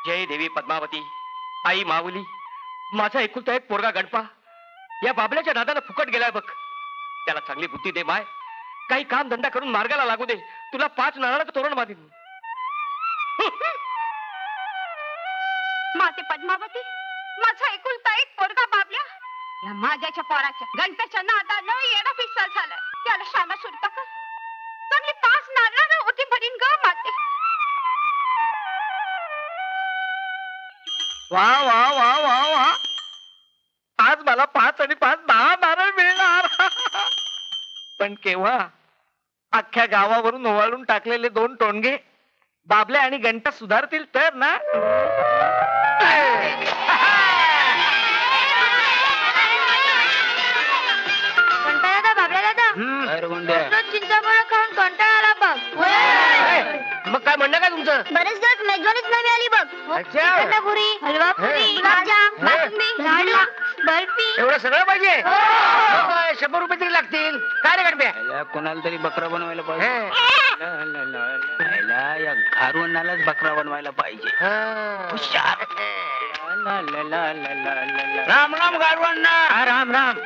जय देवी पद्मावती, आई माऊली, माझा एकुलता एक पोरगा गणपा या बाबल्याच्या नादाला फुकट गेलाय बघ. त्याला चांगली बुद्धी दे माय, काही काम धंदा करून मार्गाला लागू दे. तुला 5 नारळाचं तोरण बांधीन. माते पद्मावती, माझा एकुलता एक पोरगा बाबल्या या माझ्याच्या पोराच्या गणपतीच्या नादानं येणं पिस्सल झालं. त्याला शामा सुरता कर, चांगली 5 नारळानं ओटी भरीन ग माते. वा वा वा वा वा, आज मला 5 आणि 5 10 नारळ मिळणार. पण केव्हा? अख्ख्या गावावरून ओवाळून टाकलेले 2 टोणगे बाबल्या आणि गणपा सुधारतील तर ना. कंटाळा दादा, बाबल्या दादा, चिंचाफळ खाऊन कंटाळा आला बघ. मग काय म्हणणं काय तुमचं? बरेच दिवस मेजवानीच नाही मिळाली बघ. अच्छा, पुरी, हलवा पुरी, गुलाबजाम, बासुंदी, लाडू, बर्फी. एवढं सगळं पाहिजे? मग 100 रुपये तरी लागतील. काय रे गणप्या? कोणाला तरी बकरा बनवायला पाहिजे. या घारवणालाच बकरा बनवायला पाहिजे. हुशार. राम राम गारवण्णा. राम राम.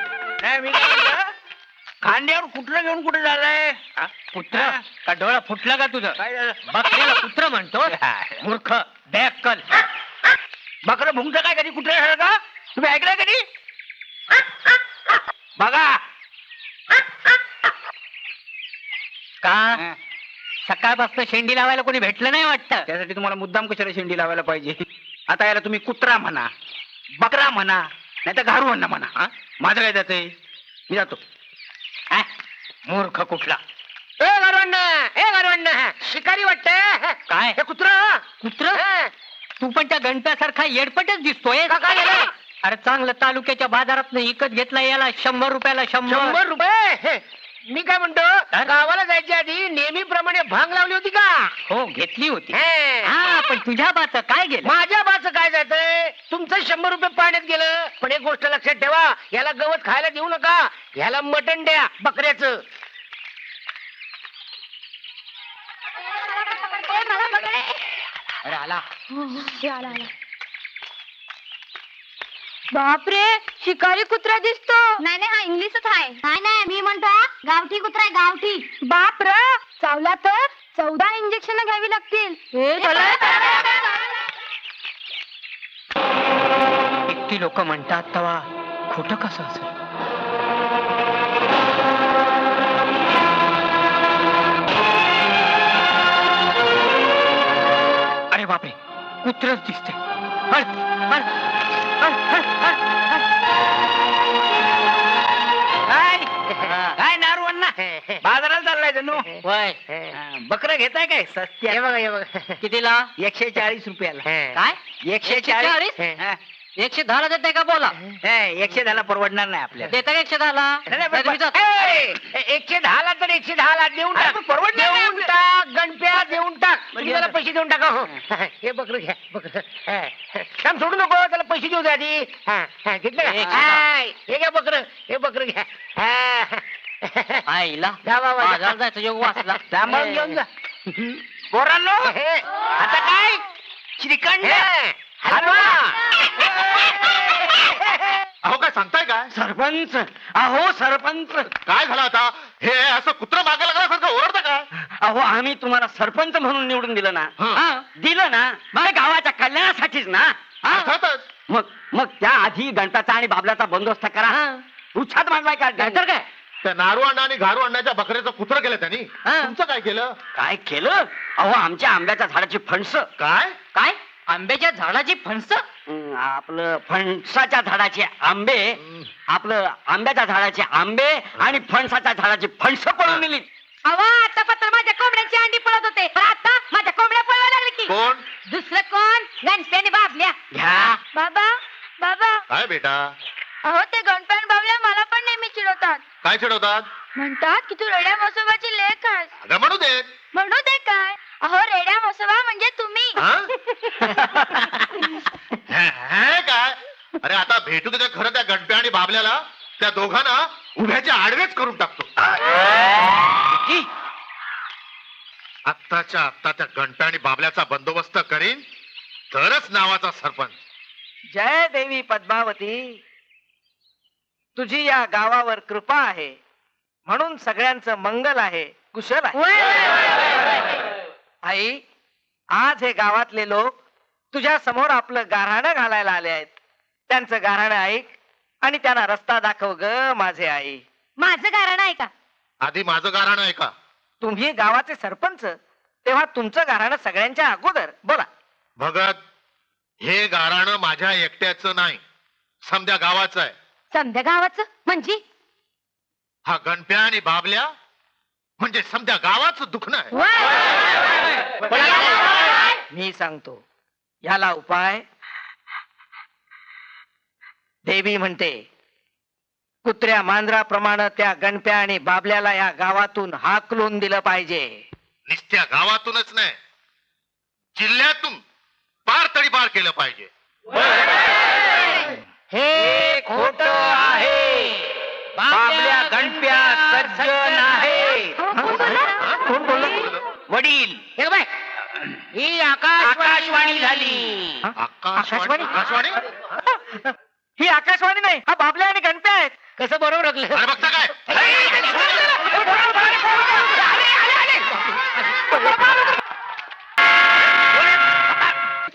नाही मी काय म्हणतो, खांद्यावर कुत्र घेऊन कुठे झालाय? कुत्र का डोळा फुटला का तुझं? काय झालं? बकऱ्याला कुत्र म्हणतो? मूर्ख, बॅकल. बकरं भुंगत काय कधी कुत्रे झालं का? तुम्ही ऐकलंय कधी? बघा का सकाळपासून शेंडी लावायला कोणी भेटलं नाही वाटतं? त्यासाठी तुम्हाला मुद्दाम कशाला शेंडी लावायला पाहिजे? आता याला तुम्ही कुत्रा म्हणा, बकरा म्हणा, नाही तर घारवण्णा म्हणा. माझं काय जातंय? मी जातो. मूर्ख कुठला. ए गरवण्णा, शिकारी वाटतंय. काय हे कुत्र कुत्र? तू पण त्या गणप्यासारखा येडपटच दिसतोय. काय झालं? अरे चांगलं तालुक्याच्या बाजारात विकत घेतला याला 100 रुपयाला 100. 100 रुपये? मी काय म्हणतो, गावाला जायच्या आधी नेहमीप्रमाणे भांग लावली होती का? हो घेतली होती. हे. हा पण तुझ्या बाच काय गेलं? माझ्या बाचं काय जायचंय? तुमचं 100 रुपये पाण्यात गेलं. पण एक गोष्ट लक्षात ठेवा, याला गवत खायला देऊ नका. याला मटण द्या बकऱ्याचं. अरे आला. बापरे, शिकारी कुत्रा दिसतो. नाही नाही, हा इंग्लिशच आहे. नाही नाही, मी म्हणतो गावठी कुत्रा आहे, गावठी. बाप रे, चावला तर 14 इंजेक्शन घ्यावी लागतील. इतकी लोक म्हणतात तवा खोटं कसं असेल? अरे बापरे, कुत्रच दिसते. काय नारवण्णा, बाजाराला चाललाय जणू. वय बकरं घेताय काय? सस्त्या. हे बघा, हे बघा. कितीला? 140 रुपयाला. काय? 140. 110 ला देताय का? बोला. 110 ला परवडणार नाही आपल्याला. देता का 110 ला? नाही, पण- 110 ला तर 110 ला देऊन टाक. अरे, परवडणार नाही देऊन टाक गणप्या, देऊन टाक. म्हणजे त्याला पैसे देऊन टाका. हो. हे बकरं घ्या, बकरं. काम सोडू नको, त्याला पैसे देऊ द्या आधी. घेतलं का? हे घ्या बकरं, हे बकरं घ्या. आईला जा बाबा, जा. बाजारात जायचं योग वाचला. सांभाळून घेऊन जा. पोरांनो, आता काय? श्रीखंड, हलवा. अहो काय सांगताय काय? सरपंच, अहो सरपंच, काय झालं आता? हे असं कुत्र मागे लागल्यासारखं ओरडतं काय? अहो आम्ही तुम्हाला सरपंच म्हणून निवडून दिलं ना. हं. हा, दिलं ना, मग गावाच्या कल्याणासाठीच ना. हा? अर्थातच. मग त्या आधी गणपतीचा आणि बाबल्याचा बंदोबस्त करा. उच्छाद मांडवाय का? नाहीतर काय? त्या नारू अण्णा आणि घारू अण्णाच्या बकऱ्याचं कुत्र केलं त्यांनी. हा. तुमचं काय केलं? काय केलं? अहो आमच्या आंब्याच्या झाडाची फणस. काय? काय? आंब्याच्या झाडाची फणस? आपलं फणसाच्या झाडाचे आंबे, आपलं आंब्याच्या झाडाचे आंबे आणि फणसाच्या झाडाची फणस पळून नेली. अहो, आता पत्र माझ्या कोंबड्याची अंडी पळत होते, पण आता माझ्या कोंबड्या पळवायला लागले की. कोण? दुसरं कोण? गणप्याने बाबल्या. घ्या. बाबा, काय बेटा? अहो ते गणप्याने बाबल्या मला पण नेहमी चिडवतात. काय चिडवतात? म्हणतात की तू रेड्या म्हसोबाची लेक आहेस. अगं म्हणू देत. म्हणू दे काय? अहो रेड्या म्हसोबा म्हणजे तुम्ही. हे काय? अरे आता भेटू दे खरं त्या गणप्या आणि बाबल्याला. त्या दोघांना उभ्याच्या आडवेच करून टाकतो. आत्ताच्या आत्ता त्या गणप्या आणि बाबल्याचा बंदोबस्त करीन तरच नावाचा सरपंच. जय देवी पद्मावती, तुझी या गावावर कृपा आहे म्हणून सगळ्यांचं मंगल आहे, कुशल आहे. आई, आज हे गावातले लोक तुझ्या समोर आपलं गाऱ्हाणं घालायला आले आहेत. त्यांचं गाऱ्हाणं ऐक आणि त्यांना रस्ता दाखव ग माझे आई. माझं कारण आहे का? आधी माझं गाराणं ऐका. तुम्ही गावाचे सरपंच, तेव्हा तुमचं गाऱ्हाणं सगळ्यांच्या अगोदर बोला. भगत, हे गाराणं माझ्या एकट्याचं नाही, समध्या गावाचं आहे. समध्या गावाचं म्हणजे? हा गणप्या आणि बाबल्या म्हणजे समध्या गावाचं दुखणं आहे. मी सांगतो याला उपाय. देवी म्हणते कुत्र्या मांजराप्रमाणे त्या गणप्या आणि बाबल्याला या गावातून हाकलून दिलं पाहिजे. नुसत्या गावातूनच नाही, जिल्ह्यातून पार तरी पार केलं पाहिजे. हे खोट आहे. बाबल्या गणप्या सज्जन आहे. कोण बोललं? वडील. हे बाय, ही आकाशवाणी झाली. आकाशवाणी. आकाशवाणी. ही आकाशवाणी नाही, हा बाबल्या आणि गणप्या आहेत. कसं बरोबर ओळखलं? अरे बघता काय?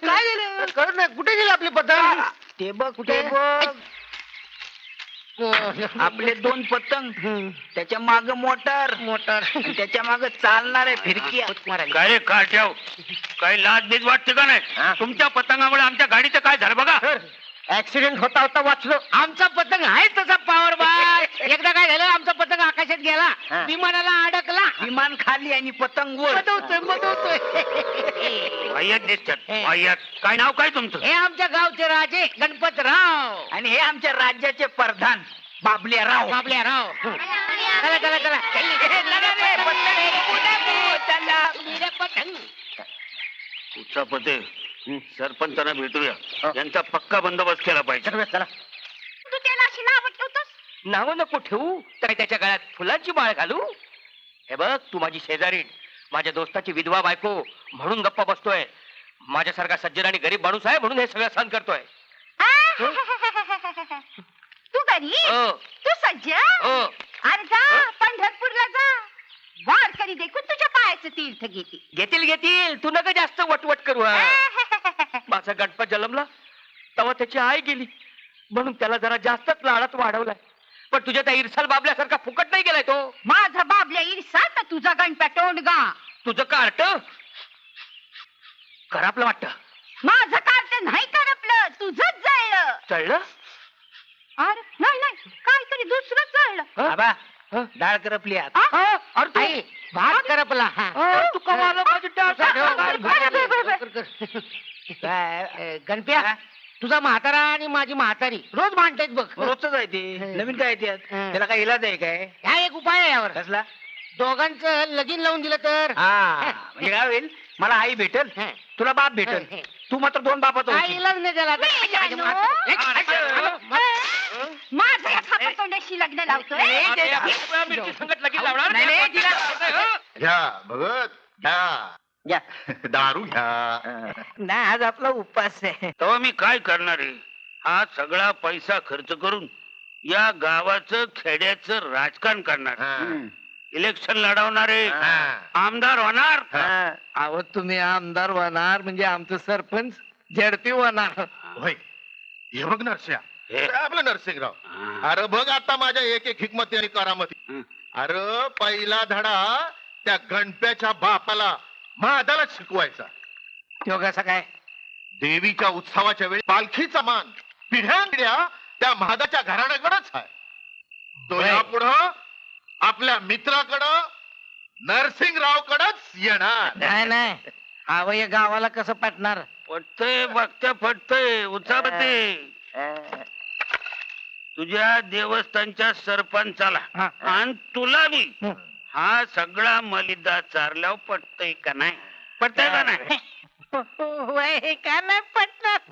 काय झालं कळत नाही. कुठे गेले आपले पतंग? ते बघ कुठे बघ. आपले 2 पतंग, त्याच्या माग मोटर, त्याच्या माग चालणारे फिरकी. काय रे काय ठेव, काही लाज बीज वाटते का नाही? तुमच्या पतंगामुळे आमच्या गाडीचं काय झालं बघा. ऍक्सिडेंट होता होता वाचलो. आमचा पतंग आहे तसा पॉवर बाय. एकदा काय झालं, आमचा पतंग आकाशात गेला, विमानाला अडकला. विमान खाली आणि पतंग वर. मदवतोय. वाह्यात दिसतात वाह्यात. काय नाव काय तुमचं? हे आमच्या गावचे राजे गणपतराव. आणि हे आमच्या राज्याचे प्रधान बाबल्याराव. बाबल्याराव. चला चला चला. पुढचा पते सरपंचांना भेटूया, यांचा पक्का बंदोबस्त केला पाहिजे. तू त्याला अशी नाव ठेवतोस? नाव नको ठेवू, काय त्याच्या गळ्यात फुलांची माळ घालू? हे बघ, तू माझी शेजारी, माझ्या दोस्ताची विधवा बायको म्हणून गप्पा बसतोय. माझ्यासारखा सज्जन आणि गरीब माणूस आहे म्हणून हे सगळं सहन करतोय. तू गरीब, हो. तू सज्ज. हो. अरे जा पंढरपूरला जा, वारकरी देखून तुझ्या पायाचं तीर्थ घेते. घेतील घेतील, तू नका जास्त वटवट करू. हा. माझा गणपत जन्मला तेव्हा त्याची आई गेली म्हणून त्याला जरा जास्तच लाडात वाढवलाय. पण तुझ्या त्या इरसाल बाबल्यासारखा फुकट नाही गेलाय तो. माझा बाबल्या इरसा तर तुझा गणपा टोंडगा. तुझं कार्ट खराबलं वाटत. माझं कार्ट नाही करपलं, तुझंच जळलं. चळलं? अरे नाही नाही, काहीतरी दुसरं जळलं. बाबा, डाळ करपली आत. अरे तू- आई, भात करपला. हा. तू कमाल माझी डाळ काय, गणप्या, तुझा म्हातारा आणि माझी म्हातारी रोज भांडतायत बघ. रोजच आहे ते. नवीन काय त्यात? त्याला काय इलाज आहे काय? हा एक उपाय आहे यावर. कसला? दोघांचं लगीन लावून दिलं तर. हा, म्हणजे काय होईल, मला आई भेटल, तुला बाप भेटल. तू मात्र 2 बापाचा काय होशील. इलाज नाही त्याला. माझं या खापरतोंड्याशी लग्न लावतोय. संकट लगीन लावणार नाही, नाही, तिला- घ्या भगत, घ्या. दारू घ्या. नाही, आज आपला उपास आहे. तेव्हा मी काय करणार आहे? हा सगळा पैसा खर्च करून या गावाचं खेड्याचं राजकारण करणार. हा. इलेक्शन लढवणार आहे, हा. आमदार होणार. अहो, तुम्ही आमदार होणार म्हणजे आमचं सरपंच झडपी होणार. होय. हे बघ नरसिंह, हे. आपलं नरसिंहराव. अरे बघ आता माझ्या एक एक हिकमती आणि करामती. अरे पहिला धडा त्या गणप्याच्या बापाला महादाला शिकवायचा. तो कसा काय? देवीच्या उत्सवाच्या वेळी पालखीचा मान पिढ्या त्या महादाच्या घराण्याकडेच आहे. तो होय. यापुढं आपल्या मित्राकडं नरसिंहरावकडच येणार. नाही नाही, अहो या गावाला कसं पटणार? पटतय बघता पटतय उचापते. तुझ्या देवस्थानच्या सरपंचाला हा. आणि तुला मी हं. हा सगळा मलिदा चारल्यावर पटतय का नाही? पटतय का नाही? होय का नाही पटणार?